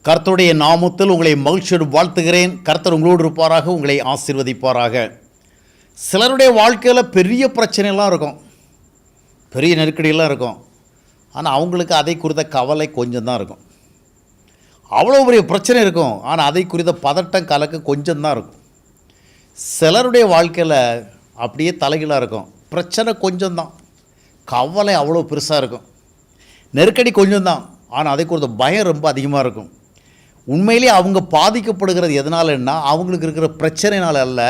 கர்த்தருடைய நாமத்தில் உங்களை மகிழ்ச்சியோடு வாழ்த்துகிறேன். கர்த்தர் உங்களோடு இருப்பாராக, உங்களை ஆசீர்வதிப்பாராக. சிலருடைய வாழ்க்கையில் பெரிய பிரச்சனைலாம் இருக்கும், பெரிய நெருக்கடியெல்லாம் இருக்கும். ஆனால் அவங்களுக்கு அதை குறித்த கவலை கொஞ்சம் தான் இருக்கும். அவ்வளோ பெரிய பிரச்சனை இருக்கும், ஆனால் அதை குறித்த பதட்டம் கலக்க கொஞ்சம் தான் இருக்கும். சிலருடைய வாழ்க்கையில் அப்படியே தலைகீழாக இருக்கும். பிரச்சனை கொஞ்சம் தான், கவலை அவ்வளோ பெருசாக இருக்கும். நெருக்கடி கொஞ்சம் தான், ஆனால் அதை குறித்த பயம் ரொம்ப அதிகமாக இருக்கும். உண்மையிலே அவங்க பாதிக்கப்படுகிறது எதனாலன்னா அவங்களுக்கு இருக்கிற பிரச்சனைனால அல்ல,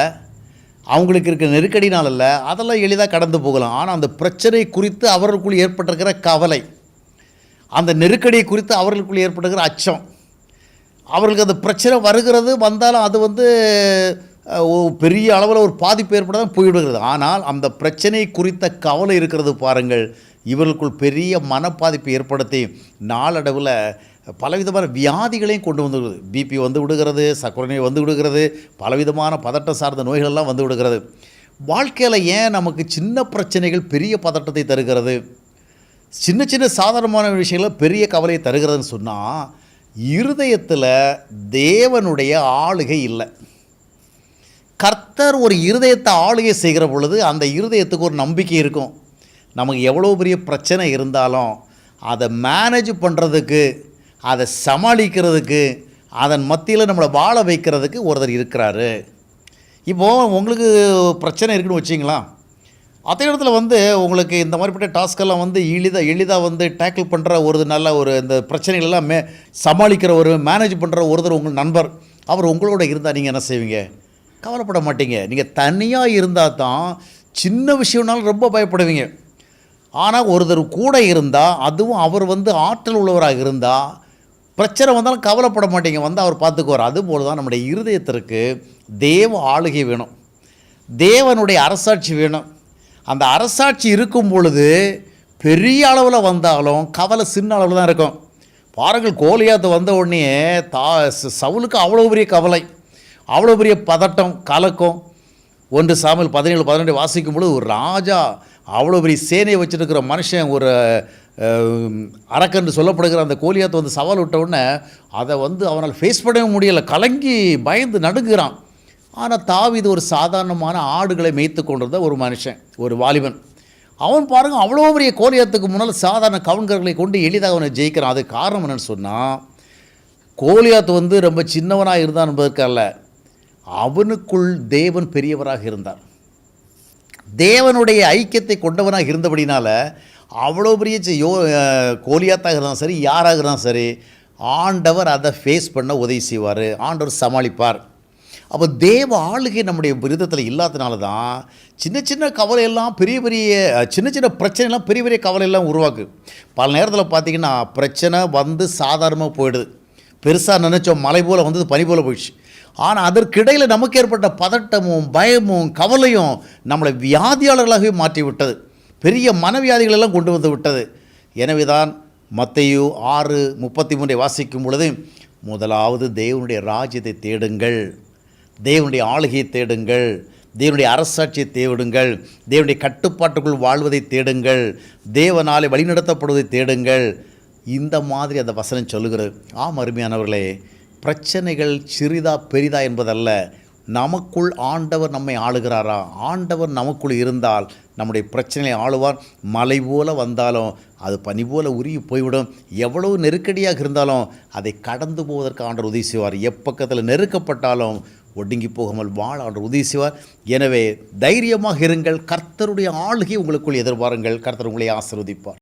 அவங்களுக்கு இருக்கிற நெருக்கடினால் அல்ல. அதெல்லாம் எளிதாக கடந்து போகலாம். ஆனால் அந்த பிரச்சனை குறித்து அவர்களுக்குள் ஏற்பட்டிருக்கிற கவலை, அந்த நெருக்கடியை குறித்து அவர்களுக்குள் ஏற்பட்டிருக்கிற அச்சம், அவர்களுக்கு அந்த பிரச்சனை வருகிறது வந்தாலும் அது பெரிய அளவில் ஒரு பாதிப்பு ஏற்பட தான் போய்விடுகிறது. ஆனால் அந்த பிரச்சனை குறித்த கவலை இருக்கிறது பாருங்கள், இவர்களுக்குள் பெரிய மனப்பாதிப்பு ஏற்படுத்தி நாளடைவில் பலவிதமான வியாதிகளையும் கொண்டு வந்து விடுகிறது. பிபி வந்து விடுகிறது, சர்க்கரை நோய் வந்து விடுகிறது, பலவிதமான பதட்டம் சார்ந்த நோய்களெல்லாம் வந்து விடுகிறது. வாழ்க்கையில் ஏன் நமக்கு சின்ன பிரச்சனைகள் பெரிய பதட்டத்தை தருகிறது, சின்ன சின்ன சாதாரணமான விஷயங்கள் பெரிய கவலையை தருகிறதுன்னு சொன்னால், இருதயத்தில் தேவனுடைய ஆளுகை இல்லை. கர்த்தர் ஒரு இருதயத்தை ஆளுகை செய்கிற பொழுது அந்த இருதயத்துக்கு ஒரு நம்பிக்கை இருக்கும். நமக்கு எவ்வளோ பெரிய பிரச்சனை இருந்தாலும் அதை மேனேஜ் பண்ணுறதுக்கு, அதை சமாளிக்கிறதுக்கு, அதன் மத்தியில் நம்மளை வாழ வைக்கிறதுக்கு ஒருத்தர் இருக்கிறாரு. இப்போது உங்களுக்கு பிரச்சனை இருக்குன்னு வச்சிங்களா, அதே இடத்துல உங்களுக்கு இந்த மாதிரிப்பட்ட டாஸ்கெல்லாம் எளிதாக டேக்கிள் பண்ணுற இந்த பிரச்சனைகளெல்லாம் சமாளிக்கிற மேனேஜ் பண்ணுற ஒருத்தர் உங்கள் நண்பர், அவர் உங்களோட இருந்தால் நீங்கள் என்ன செய்வீங்க? கவலைப்பட மாட்டீங்க. நீங்கள் தனியாக இருந்தால் தான் சின்ன விஷயம்னாலும் ரொம்ப பயப்படுவீங்க. ஆனால் ஒருத்தர் கூட இருந்தால், அதுவும் அவர் ஆற்றல் உள்ளவராக இருந்தால், பிரச்சனை வந்தாலும் கவலைப்பட மாட்டீங்க, அவர் பார்த்துக்குவார். அதுபோல் தான் நம்முடைய இருதயத்திற்கு தேவ ஆளுகை வேணும், தேவனுடைய அரசாட்சி வேணும். அந்த அரசாட்சி இருக்கும் பொழுது பெரிய அளவில் வந்தாலும் கவலை சின்ன அளவில் தான் இருக்கும். பாருங்கள், கோலியாத்து வந்த உடனே சவுலுக்கு அவ்வளோ பெரிய கவலை, அவ்வளோ பெரிய பதட்டம் கலக்கம். 1 சாமுவேல் 17:12 வாசிக்கும் பொழுது ஒரு ராஜா அவ்வளோ பெரிய சேனையை வச்சுருக்கிற மனுஷன், ஒரு அரக்கன்று சொல்லப்படுகிற அந்த கோலியாத்தை சவால் விட்ட உடனே அதை அவனால் ஃபேஸ் பண்ணவே முடியலை, கலங்கி பயந்து நடுங்குகிறான். ஆனால் தாவீது ஒரு சாதாரணமான ஆடுகளை மேய்த்து கொண்டிருந்த ஒரு மனுஷன், ஒரு வாலிபன். அவன் பாருங்கள், அவ்வளோ பெரிய கோலியாத்துக்கு முன்னால் சாதாரண கவுன்கர்களை கொண்டு எளிதாக அவனை ஜெயிக்கிறான். அது காரணம் என்னென்னு சொன்னால், கோலியாத்து ரொம்ப சின்னவனாக இருந்தான் என்பதற்கல்ல, அவனுக்குள் தேவன் பெரியவராக இருந்தார். தேவனுடைய ஐக்கியத்தை கொண்டவனாக இருந்தபடினால அவ்வளோ பெரிய கோலியாத்தாக இருந்தாலும் சரி, யாராக இருந்தாலும் சரி, ஆண்டவர் அதை ஃபேஸ் பண்ண உதவி செய்வார், ஆண்டவர் சமாளிப்பார். அப்போ தேவ ஆளுகை நம்முடைய விருதத்தில் இல்லாதனால தான் சின்ன சின்ன கவலையெல்லாம் சின்ன சின்ன பிரச்சனைலாம் பெரிய பெரிய கவலையெல்லாம் உருவாக்கு. பல நேரத்தில் பார்த்திங்கன்னா பிரச்சனை சாதாரணமாக போயிடுது, பெருசாக நினச்சோம் மலை போல் பனி போல் போயிடுச்சு. ஆனால் அதற்கிடையில் நமக்கு ஏற்பட்ட பதட்டமும் பயமும் கவலையும் நம்மளை வியாதியாளர்களாகவே மாற்றி விட்டது, பெரிய மனவியாதிகளெல்லாம் கொண்டு வந்து விட்டது. எனவே தான் மத்தேயு 6:33 வாசிக்கும் பொழுது, முதலாவது தேவனுடைய ராஜ்யத்தை தேடுங்கள், தேவனுடைய ஆளுகையை தேடுங்கள், தேவனுடைய அரசாட்சியை தேடுங்கள், தேவனுடைய கட்டுப்பாட்டுக்குள் வாழ்வதை தேடுங்கள், தேவனாலே வழிநடத்தப்படுவதை தேடுங்கள். இந்த மாதிரி அந்த வசனம் சொல்லுகிறது. ஆம் அருமையானவர்களே, பிரச்சனைகள் சிறிதா பெரிதா என்பதல்ல, நமக்குள் ஆண்டவர் நம்மை ஆளுகிறாரா, ஆண்டவர் நமக்குள் இருந்தால் நம்முடைய பிரச்சனையை ஆளுவார். மலை போல வந்தாலும் அது பனி போல உருகி போய்விடும். எவ்வளவு நெருக்கடியாக இருந்தாலும் அதை கடந்து போவதற்கு ஆண்டவர் உதவி செய்வார். எப்பக்கத்தில் நெருக்கப்பட்டாலும் ஒடுங்கி போகாமல் வாழ ஆண்டவர் உதவி செய்வார். எனவே தைரியமாக இருங்கள், கர்த்தருடைய ஆளுகை உங்களுக்குள் எதிர்பாருங்கள், கர்த்தர் உங்களை ஆசீர்வதிப்பார்.